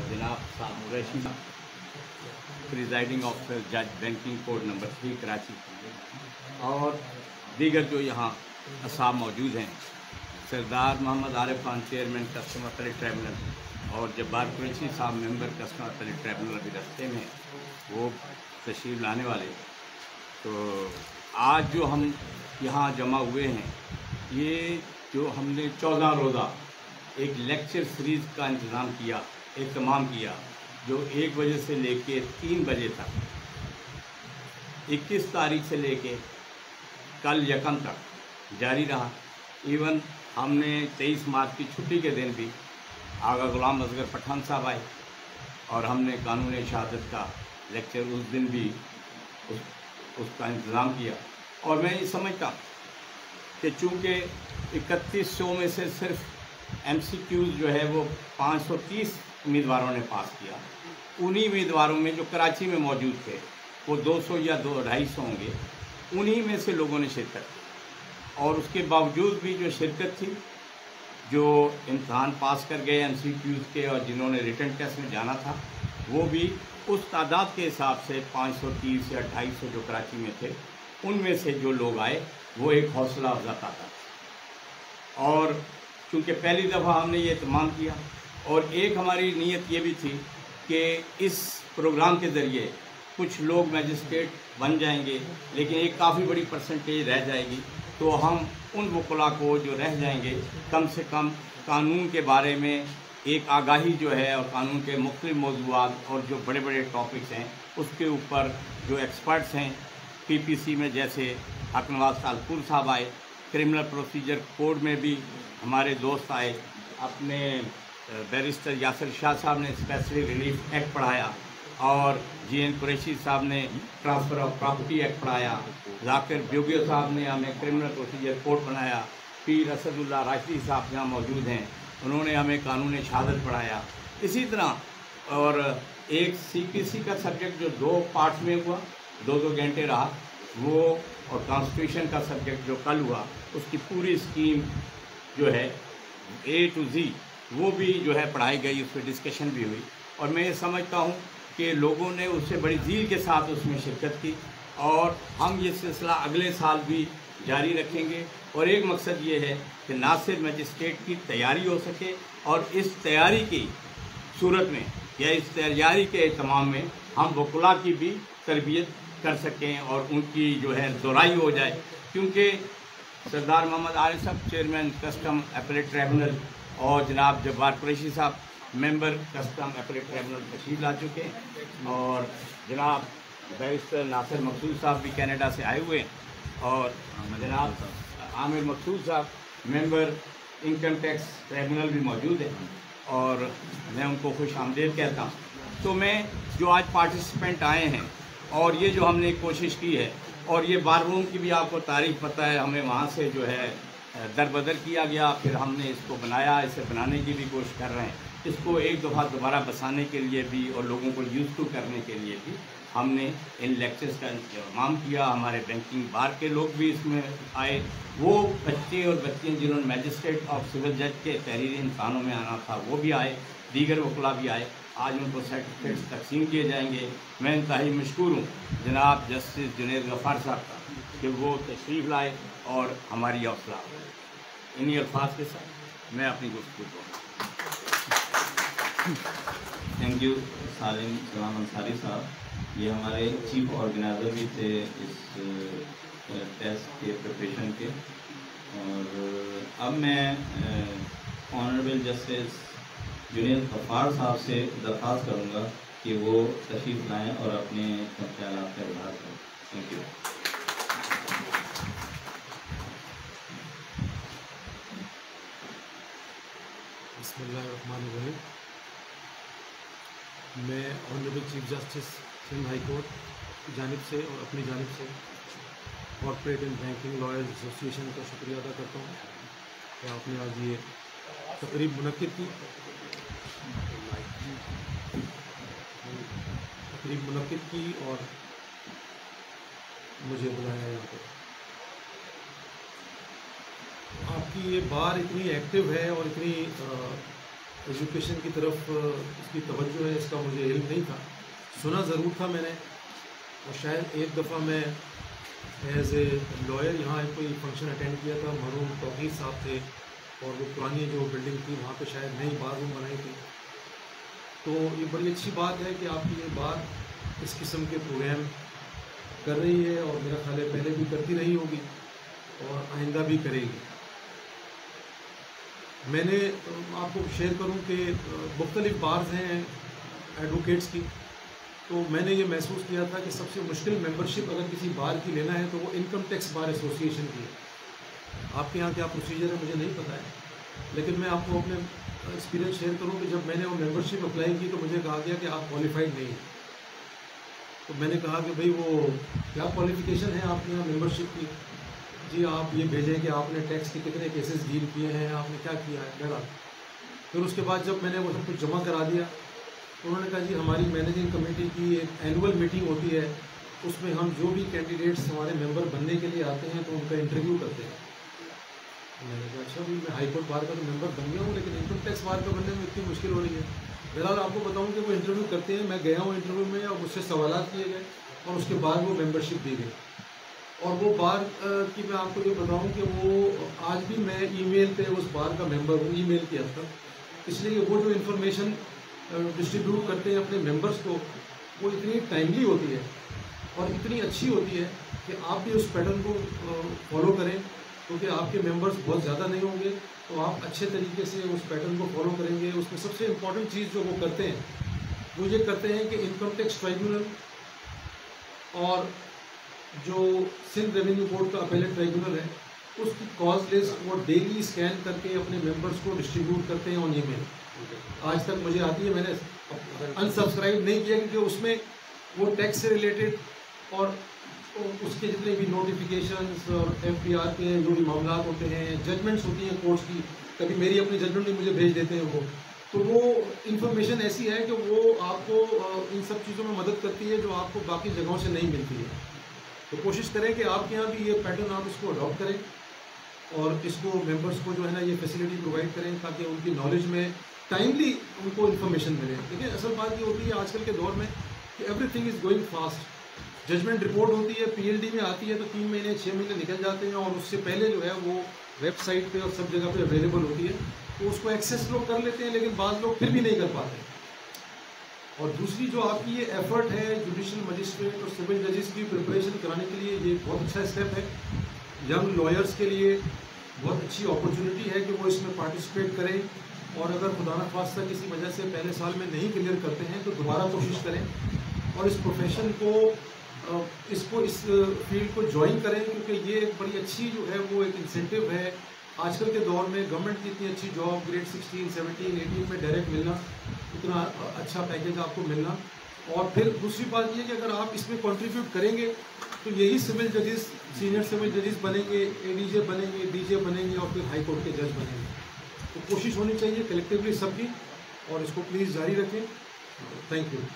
जनाब साहब Qureshi presiding officer जज बैंकिंग कोड नंबर 3 कराची और दीगर जो यहाँ असाब मौजूद हैं, Sardar Mohammad Arif Khan chairman customer appeal tribunal और जब्बार कुरैशी साहब मेंबर कस्टमर अपील ट्राइब्यूनल अभी रास्ते में वो तशरीफ लाने वाले। तो आज जो हम यहाँ जमा हुए हैं, ये जो हमने 14 रोज़ा एक लेक्चर सीरीज़ का इंतज़ाम किया, एहतमाम किया, जो 1 बजे से लेके 3 बजे तक 21 तारीख से लेके कल यकम तक जारी रहा। इवन हमने 23 मार्च की छुट्टी के दिन भी आगा गुलाम असगर पठान साहब आए और हमने कानून शहादत का लेक्चर उस दिन भी उसका इंतज़ाम किया। और मैं ये समझता कि चूँकि 3100 में से सिर्फ MCQs जो है वो 530 उम्मीदवारों ने पास किया। उन्हीं उम्मीदवारों में जो कराची में मौजूद थे वो 200 या 250 होंगे, उन्हीं में से लोगों ने शिरकत की। और उसके बावजूद भी जो शिरकत थी, जो इम्तहान पास कर गए MCQs के और जिन्होंने रिटन टेस्ट में जाना था, वो भी उस तादाद के हिसाब से 530 या 250 जो कराची में थे, उनमें से जो लोग आए वो एक हौसला अफजा ताकत। और चूँकि पहली दफ़ा हमने ये तमाम किया और एक हमारी नीयत ये भी थी कि इस प्रोग्राम के ज़रिए कुछ लोग मैजिस्ट्रेट बन जाएंगे, लेकिन एक काफ़ी बड़ी परसेंटेज रह जाएगी। तो हम उन वकला को जो रह जाएंगे, कम से कम कानून के बारे में एक आगाही जो है और कानून के मुख्तलिफ मौज़ूआत और जो बड़े बड़े टॉपिक्स हैं उसके ऊपर जो एक्सपर्ट्स हैं PPC में, जैसे हकनवाज सालपुर साहब आए, क्रिमिनल प्रोसीजर कोड में भी हमारे दोस्त आए, अपने बैरिस्टर यासिर शाह साहब ने स्पेशली रिलीफ एक्ट पढ़ाया और GN कुरैशी साहब ने ट्रांसफ़र ऑफ प्रॉपर्टी एक्ट पढ़ाया, जाकिर ब्योगियो साहब ने हमें क्रिमिनल प्रोसीजर कोड बनाया, पीर असदुल्ला राशिदी साहब यहाँ मौजूद हैं, उन्होंने हमें कानून शहादत पढ़ाया। इसी तरह और एक CPC का सब्जेक्ट जो 2 पार्ट्स में हुआ, 2-2 घंटे रहा वो, और कॉन्स्टिट्यूशन का सब्जेक्ट जो कल हुआ उसकी पूरी स्कीम जो है A to Z वो भी जो है पढ़ाई गई, उस पर डिस्कशन भी हुई। और मैं ये समझता हूँ कि लोगों ने उससे बड़ी ज़ील के साथ उसमें शिरकत की और हम ये सिलसिला अगले साल भी जारी रखेंगे। और एक मकसद ये है कि ना सिर्फ मजिस्ट्रेट की तैयारी हो सके और इस तैयारी की सूरत में या इस तैयारी के तमाम में हम वकला की भी तरबियत कर सकें और उनकी जो है दोहराई हो जाए। क्योंकि सरदार मोहम्मद आरिफ साहब चेयरमैन कस्टम अपीलेट ट्राइब्यूनल और जनाब जब्बार कुरैशी साहब मेंबर कस्टम अपीलेट ट्राइब्यूनल तशरीफ ला चुके हैं और जनाब बैरिस्टर नासिर मकसूद साहब भी कनाडा से आए हुए हैं और जनाब आमिर मकसूद साहब मेंबर इनकम टैक्स ट्राइब्यूनल भी मौजूद है और मैं उनको खुश आमदीद कहता हूँ। तो मैं जो आज पार्टिसिपेंट आए हैं और ये जो हमने कोशिश की है, और ये बार रूम की भी आपको तारीफ़ पता है, हमें वहाँ से जो है दरबदर किया गया, फिर हमने इसको बनाया, इसे बनाने की भी कोशिश कर रहे हैं, इसको एक दफ़ा दोबारा बसाने के लिए भी और लोगों को यूज़ टू करने के लिए भी हमने इन लेक्चर्स का इंतज़ाम किया। हमारे बैंकिंग बार के लोग भी इसमें आए, वो बच्चे और बच्चियाँ जिन्होंने मैजिस्ट्रेट और सिविल जज के तहरीरी इंसानों में आना था वो भी आए, दीगर वकला भी आए। आज उनको सर्टिफिकेट्स तकसीम किए जाएंगे। मैं इंतहाई मशकूर हूँ जनाब जस्टिस जुनैद गफ़ार साहब का कि वो तशरीफ़ लाए और हमारी हौसला। इन्हीं अल्फाज के साथ मैं अपनी गुफ्तगू को थैंक यू सालिम सलाम अंसारी साहब। ये हमारे चीफ ऑर्गेनाइज़र भी थे इस टेस्ट के प्रिपरेशन के। और अब मैं ऑनरेबल जस्टिस जुनैद गफ़ार साहब से दरख्वास्त करूँगा कि वो तशरीफ़ लाएँ और अपने ख्यालात का इज़हार करें। Thank you. बिस्मिल्लाहिर्रहमानिर्रहीम। मैं honourable chief justice Sindh high court की जानिब से और अपनी जानिब से corporate and banking lawyers association का शुक्रिया अदा करता हूँ कि आपने आज ये तकरीब मुनक्किद की और मुझे बुलाया यहाँ पर। आपकी ये बार इतनी एक्टिव है और इतनी एजुकेशन की तरफ इसकी तवज्जो है इसका मुझे इल्म नहीं था, सुना ज़रूर था मैंने। और शायद एक दफ़ा मैं एज ए लॉयर यहाँ कोई फंक्शन अटेंड किया था, मरहूम तौकीर साहब थे और वो पुरानी जो बिल्डिंग थी वहाँ पे शायद नई बार रूम बनाई थी। तो ये बड़ी अच्छी बात है कि आपकी ये बात इस किस्म के प्रोग्राम कर रही है और मेरा ख्याल है पहले भी करती रही होगी और आइंदा भी करेगी। मैंने आपको शेयर करूं कि मुख्तलिफ बार्स हैं एडवोकेट्स की, तो मैंने ये महसूस किया था कि सबसे मुश्किल मेंबरशिप अगर किसी बार की लेना है तो वो इनकम टैक्स बार एसोसिएशन की है। आपके यहाँ क्या प्रोसीजर है मुझे नहीं पता है, लेकिन मैं आपको अपने एक्सपीरियंस शेयर करूं कि जब मैंने वो मेंबरशिप अप्लाई की तो मुझे कहा गया कि आप क्वालिफाइड नहीं हैं। तो मैंने कहा कि भाई वो क्या क्वालिफिकेशन है आपके यहाँ मेंबरशिप की? जी आप ये भेजें कि आपने टैक्स के कितने केसेस डील किए हैं, आपने क्या किया है बहरहाल। फिर उसके बाद जब मैंने वो सब कुछ जमा करा दिया तो उन्होंने कहा जी हमारी मैनेजिंग कमेटी की एक एनुअल मीटिंग होती है, उसमें हम जो भी कैंडिडेट्स हमारे मेंबर बनने के लिए आते हैं तो उनका इंटरव्यू करते हैं। मैंने कहा अच्छा भी मैं हाई कोर्ट बार का तो मेंबर बन गया हूँ, लेकिन इनकम टैक्स बार का बनने में इतनी मुश्किल हो रही है। बहरहाल आपको बताऊँ कि वो इंटरव्यू करते हैं, मैं गया हूँ इंटरव्यू में और मुझसे सवाल किए गए और उसके बाद वो मेंबरशिप दी गई। और वो बार की मैं आपको ये बताऊं कि वो आज भी मैं ईमेल पे उस बार का मेंबर हूँ, ईमेल के हद तक, इसलिए वो जो इन्फॉर्मेशन डिस्ट्रीब्यूट करते हैं अपने मेंबर्स को वो इतनी टाइमली होती है और इतनी अच्छी होती है कि आप भी उस पैटर्न को फॉलो करें, क्योंकि आपके मेंबर्स बहुत ज़्यादा नहीं होंगे तो आप अच्छे तरीके से उस पैटर्न को फॉलो करेंगे। उसमें सबसे इम्पॉर्टेंट चीज़ जो वो करते हैं वो ये करते हैं कि इनकम टैक्स ट्राइब्यूनल और जो सिंध रेवेन्यू बोर्ड का अपीलेट ट्राइब्यूनल है उसकी कॉज लिस्ट वो डेली स्कैन करके अपने मेंबर्स को डिस्ट्रीब्यूट करते हैं ऑन ईमेल। आज तक मुझे आती है, मैंने अनसब्सक्राइब नहीं किया क्योंकि उसमें वो टैक्स से रिलेटेड और उसके जितने भी नोटिफिकेशंस और FDR के जो भी मामला होते हैं, जजमेंट्स होती हैं कोर्ट्स की, कभी मेरी अपनी जजमेंट भी मुझे भेज देते हैं वो, तो वो इन्फॉर्मेशन ऐसी है कि वो आपको इन सब चीज़ों में मदद करती है जो आपको बाकी जगहों से नहीं मिलती है। तो कोशिश करें कि आपके यहाँ भी ये पैटर्न आप इसको अडॉप्ट करें और इसको मेंबर्स को जो है ना ये फैसिलिटी प्रोवाइड करें ताकि उनकी नॉलेज में टाइमली उनको इन्फॉर्मेशन मिले। देखिए असल बात ये होती है आजकल के दौर में कि everything is going fast. Judgment report होती है PLD में आती है तो 3 महीने 6 महीने निकल जाते हैं और उससे पहले जो है वो वेबसाइट पे और सब जगह पे अवेलेबल होती है, तो उसको एक्सेस लोग कर लेते हैं, लेकिन बाद लोग फिर भी नहीं कर पाते। और दूसरी जो आपकी ये एफर्ट है जुडिशल मजिस्ट्रेट और सिविल जजेस की प्रिपरेशन कराने के लिए, ये बहुत अच्छा स्टेप है। यंग लॉयर्स के लिए बहुत अच्छी अपॉर्चुनिटी है कि वो इसमें पार्टिसिपेट करें और अगर खुदा न ख्वास्ता किसी वजह से पहले साल में नहीं क्लियर करते हैं तो दोबारा कोशिश करें और इस प्रोफेशन को इस फील्ड को ज्वाइन करें, क्योंकि ये एक बड़ी अच्छी जो है वो एक इंसेंटिव है। आजकल के दौर में गवर्नमेंट की इतनी अच्छी जॉब ग्रेड 16, 17, 18 में डायरेक्ट मिलना, इतना अच्छा पैकेज आपको मिलना, और फिर दूसरी बात ये कि अगर आप इसमें कंट्रीब्यूट करेंगे तो यही सिविल जजेस, सीनियर सिविल जजेस बनेंगे, ADJ बनेंगे, DJ बनेंगे और फिर हाई कोर्ट के जज बनेंगे। तो कोशिश होनी चाहिए कलेक्टिवली सबकी और इसको प्लीज़ जारी रखें। Thank you.